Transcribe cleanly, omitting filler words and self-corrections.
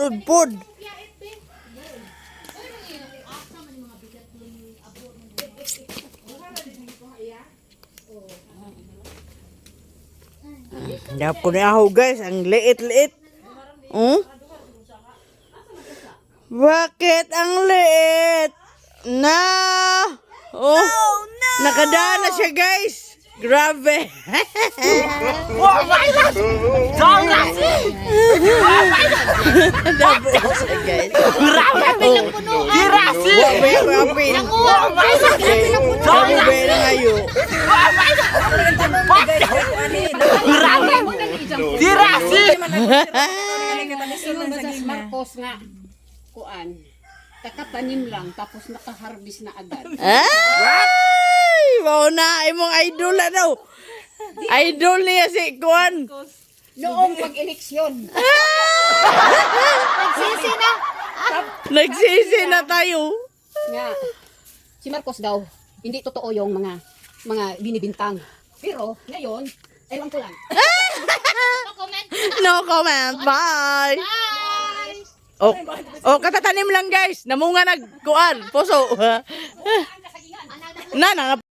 pod-pod. Dap ko na ako guys, ang liit-liit. Bakit ang liit? Na! Oh, nakadaan na siya guys. Grabe. Oh my God! Sobrang Dabo siya guys. grabe! Girasi! Grabe. Oh my God! Grabe ba na ngayon? Grabe! Girasi! Ingon ba sa Marcos nga kuan takatanim lang tapos nakaharvest na agad. Ay! Wow na, imong idol na daw. Idol niya si Kuan. Noong pag-eleksyon. Sisi na. Nagsisi na tayo. Nga si Marcos daw hindi totoo yung mga binibintang. Pero ngayon, ewan ko lang. No comment. Bye. Bye. Oh, katatanim lang guys. Namunga nagkuan. Puso. Na.